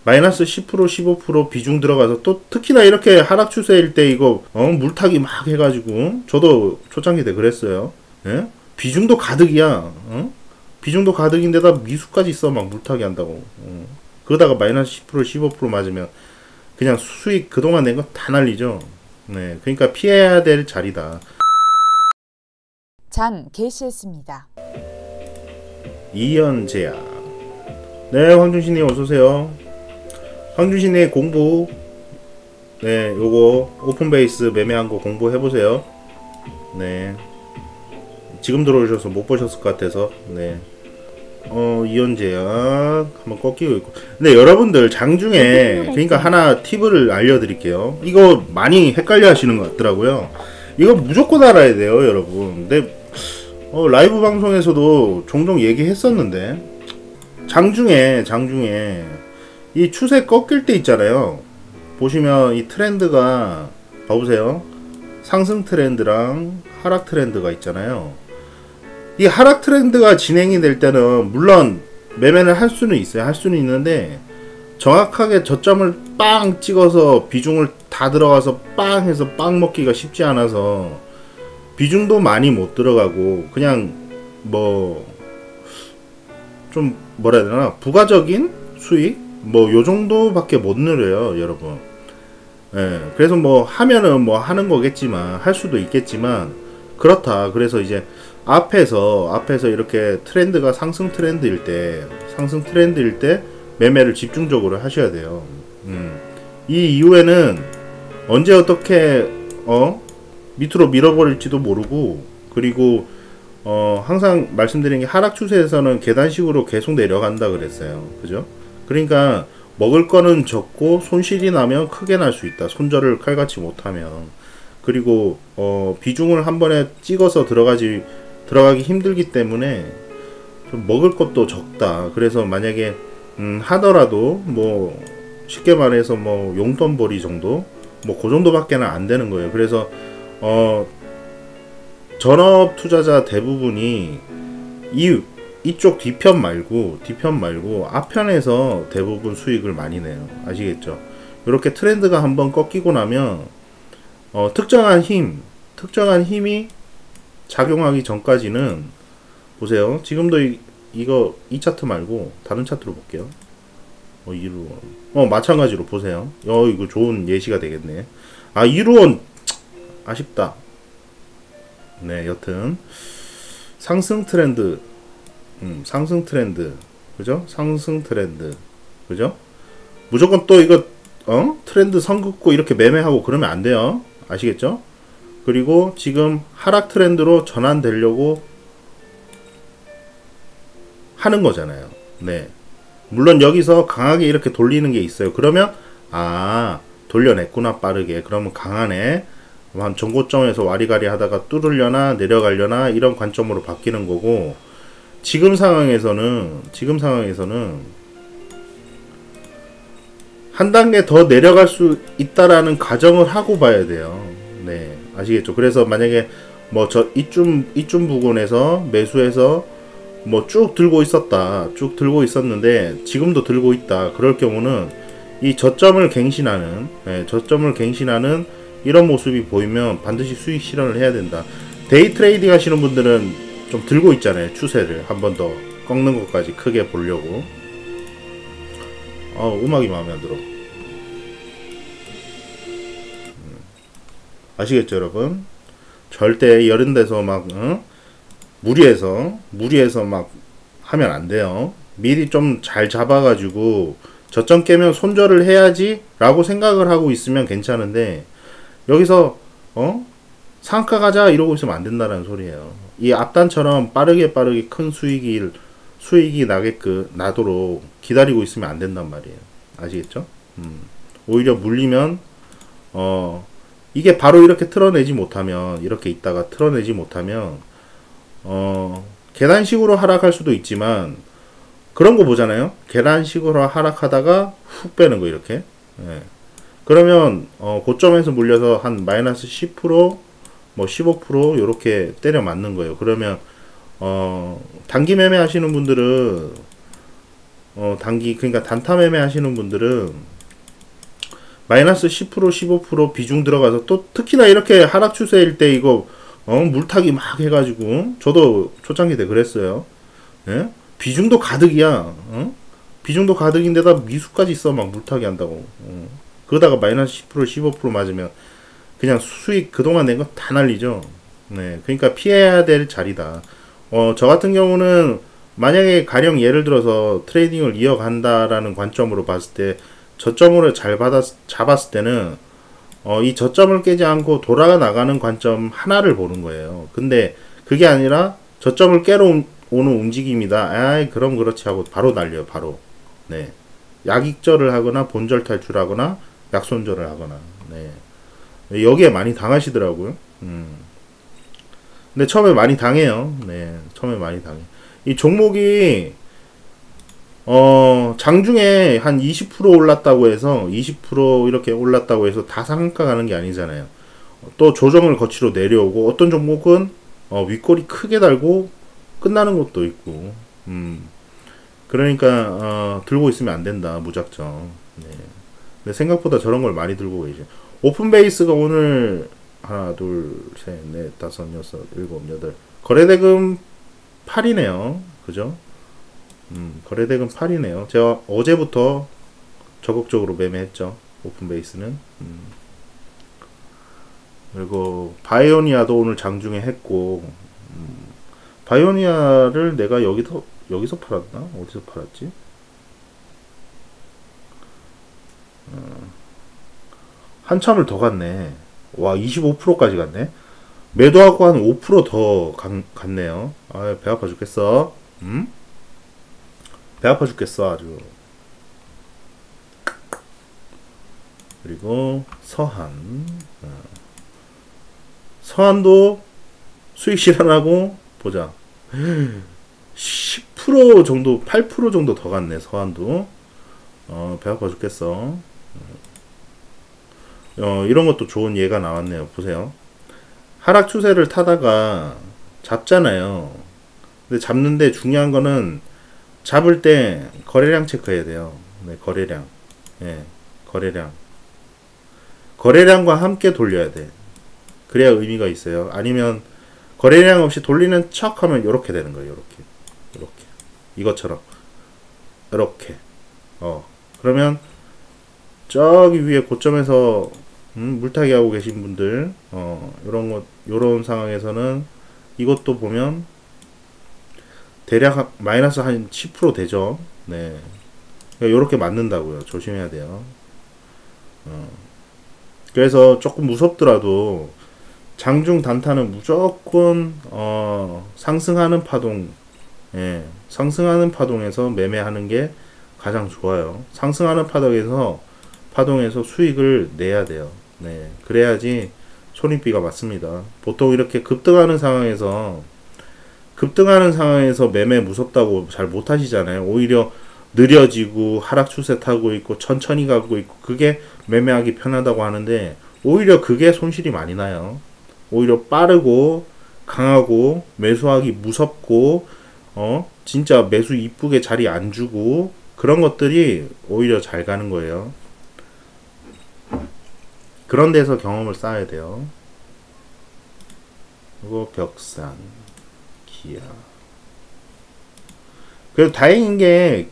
마이너스 10% 15% 비중 들어가서 또 특히나 이렇게 하락 추세일 때 이거 물타기 막 해가지고 저도 초창기 때 그랬어요. 예? 비중도 가득이야. 비중도 가득인데다 미수까지 있어. 막 물타기 한다고. 그러다가 마이너스 10% 15% 맞으면 그냥 수익 그동안 낸 거 다 날리죠. 네, 그러니까 피해야 될 자리다. 장 개시했습니다. 이연제약. 네, 황준신님 어서오세요. 황준신님 공부, 네, 요거 오픈베이스 매매한 거 공부해보세요. 네, 지금 들어오셔서 못 보셨을 것 같아서. 네, 이연제약 한번 꺾이고 있고. 근데 여러분들 장중에 그러니까 하나 팁을 알려드릴게요. 이거 많이 헷갈려 하시는 것 같더라고요. 이거 무조건 알아야 돼요, 여러분. 근데 라이브 방송에서도 종종 얘기했었는데, 장중에 이 추세 꺾일 때 있잖아요. 보시면 이 트렌드가 봐보세요. 상승 트렌드랑 하락 트렌드가 있잖아요. 이 하락 트렌드가 진행이 될 때는 물론 매매를 할 수는 있어요. 할 수는 있는데 정확하게 저점을 빵 찍어서 비중을 다 들어가서 빵 해서 빵 먹기가 쉽지 않아서 비중도 많이 못 들어가고 그냥 뭐 좀 뭐라 해야 되나 부가적인 수익 뭐 요정도밖에 못 누려요, 여러분. 예, 그래서 뭐 하면은 뭐 하는 거겠지만 할 수도 있겠지만 그렇다. 그래서 이제 앞에서 이렇게 트렌드가 상승 트렌드일 때 매매를 집중적으로 하셔야 돼요. 이 이후에는 언제 어떻게 밑으로 밀어버릴지도 모르고, 그리고 항상 말씀드린 게 하락 추세에서는 계단식으로 계속 내려간다 그랬어요. 그죠? 그러니까 먹을 거는 적고 손실이 나면 크게 날 수 있다. 손절을 칼같이 못하면. 그리고 비중을 한 번에 찍어서 들어가기 힘들기 때문에 좀 먹을 것도 적다. 그래서 만약에 하더라도 뭐 쉽게 말해서 뭐 용돈벌이 정도 뭐 그 정도밖에는 안 되는 거예요. 그래서 전업 투자자 대부분이 이쪽 뒤편 말고 앞편에서 대부분 수익을 많이 내요. 아시겠죠? 이렇게 트렌드가 한번 꺾이고 나면 특정한 힘이 작용하기 전까지는 보세요. 지금도 이 차트 말고 다른 차트로 볼게요. 이루원 마찬가지로 보세요. 이거 좋은 예시가 되겠네. 이루원 아쉽다. 네, 여튼 상승 트렌드, 그죠? 상승 트렌드, 그죠? 무조건 또 이거 트렌드 선 긋고 이렇게 매매하고 그러면 안 돼요. 아시겠죠? 그리고 지금 하락 트렌드로 전환되려고 하는 거잖아요. 네. 물론 여기서 강하게 이렇게 돌리는 게 있어요. 그러면 돌려냈구나 빠르게. 그러면 강하네. 한 전고점에서 와리가리 하다가 뚫으려나 내려가려나 이런 관점으로 바뀌는 거고, 지금 상황에서는 한 단계 더 내려갈 수 있다라는 가정을 하고 봐야 돼요. 네, 아시겠죠? 그래서 만약에 뭐 이쯤 부근에서 매수해서 뭐 쭉 들고 있었는데 지금도 들고 있다. 그럴 경우는 이 저점을 갱신하는 이런 모습이 보이면 반드시 수익 실현을 해야 된다. 데이 트레이딩 하시는 분들은 좀 들고 있잖아요. 추세를 한 번 더 꺾는 것까지 크게 보려고. 음악이 마음에 안 들어. 아시겠죠, 여러분? 절대 이런 데서 막 무리해서 막 하면 안 돼요. 미리 좀 잘 잡아가지고 저점 깨면 손절을 해야지 라고 생각을 하고 있으면 괜찮은데, 여기서 상한가 가자 이러고 있으면 안 된다는 소리예요. 이 앞단처럼 빠르게 큰 수익이 나도록 기다리고 있으면 안 된단 말이에요. 아시겠죠? 오히려 물리면 이게 바로 이렇게 틀어내지 못하면, 이렇게 있다가 틀어내지 못하면 계단식으로 하락할 수도 있지만, 그런 거 보잖아요. 계단식으로 하락하다가 훅 빼는 거 이렇게. 네. 그러면 고점에서 물려서 한 마이너스 10% 뭐 15% 요렇게 때려 맞는 거예요. 그러면 단기 매매 하시는 분들은 단기, 그러니까 단타 매매 하시는 분들은 마이너스 10% 15% 비중 들어가서, 또 특히나 이렇게 하락 추세일 때 이거 물타기 막 해가지고, 저도 초창기 때 그랬어요. 예? 비중도 가득이야. 비중도 가득인데다 미수까지 있어. 막 물타기 한다고. 그러다가 마이너스 10% 15% 맞으면 그냥 수익 그동안 낸 거 다 날리죠. 네, 그러니까 피해야 될 자리다. 저 같은 경우는 만약에 가령 예를 들어서 트레이딩을 이어간다라는 관점으로 봤을 때, 저점으로 잡았을 때는 이 저점을 깨지 않고 돌아가 나가는 관점 하나를 보는 거예요. 근데 그게 아니라 저점을 깨러 오는 움직임이다. 아이, 그럼 그렇지 하고 바로 날려요. 바로. 네. 약익절을 하거나 본절 탈출하거나 약손절을 하거나. 네. 여기에 많이 당하시더라고요. 근데 처음에 많이 당해요. 네. 처음에 많이 당해. 이 종목이 장중에 한 20% 올랐다고 해서 20% 이렇게 올랐다고 해서 다 상한가 가는 게 아니잖아요. 또 조정을 거치러 내려오고, 어떤 종목은 윗꼬리 크게 달고 끝나는 것도 있고. 그러니까 들고 있으면 안 된다, 무작정. 네. 근데 생각보다 저런 걸 많이 들고 계셔. 오픈 베이스가 오늘 하나, 둘, 셋, 넷, 다섯, 여섯, 일곱, 여덟. 거래대금 8이네요. 그죠? 거래대금 8이네요. 제가 어제부터 적극적으로 매매했죠. 오픈 베이스는. 그리고 바이오니아도 오늘 장중에 했고, 바이오니아를 내가 여기서 팔았나? 어디서 팔았지? 한참을 더 갔네. 와, 25%까지 갔네. 매도하고 한 5%더 갔네요. 아, 배 아파 죽겠어. 배 아파 죽겠어, 아주. 그리고 서한. 서한도 수익 실현하고, 보자. 10% 정도, 8% 정도 더 갔네, 서한도. 배 아파 죽겠어. 이런 것도 좋은 예가 나왔네요. 보세요. 하락 추세를 타다가 잡잖아요. 근데 잡는데 중요한 거는 잡을 때 거래량 체크해야 돼요. 네, 거래량. 예, 거래량. 거래량과 함께 돌려야 돼. 그래야 의미가 있어요. 아니면 거래량 없이 돌리는 척 하면 이렇게 되는 거예요. 이렇게. 이것처럼. 이렇게. 그러면 저기 위에 고점에서 물타기 하고 계신 분들, 요런 상황에서는 이것도 보면 대략 마이너스 한 10% 되죠. 네. 그러니까 요렇게 맞는다고요. 조심해야 돼요. 그래서 조금 무섭더라도 장중 단타는 무조건 상승하는 파동, 예, 상승하는 파동에서 매매하는 게 가장 좋아요. 상승하는 파동에서 수익을 내야 돼요. 네, 그래야지 손익비가 맞습니다. 보통 이렇게 급등하는 상황에서 매매 무섭다고 잘 못하시잖아요. 오히려 느려지고 하락 추세 타고 있고 천천히 가고 있고 그게 매매하기 편하다고 하는데, 오히려 그게 손실이 많이 나요. 오히려 빠르고 강하고 매수하기 무섭고 진짜 매수 이쁘게 자리 안 주고 그런 것들이 오히려 잘 가는 거예요. 그런 데서 경험을 쌓아야 돼요. 그리고 벽산, 기아. 그래도 다행인 게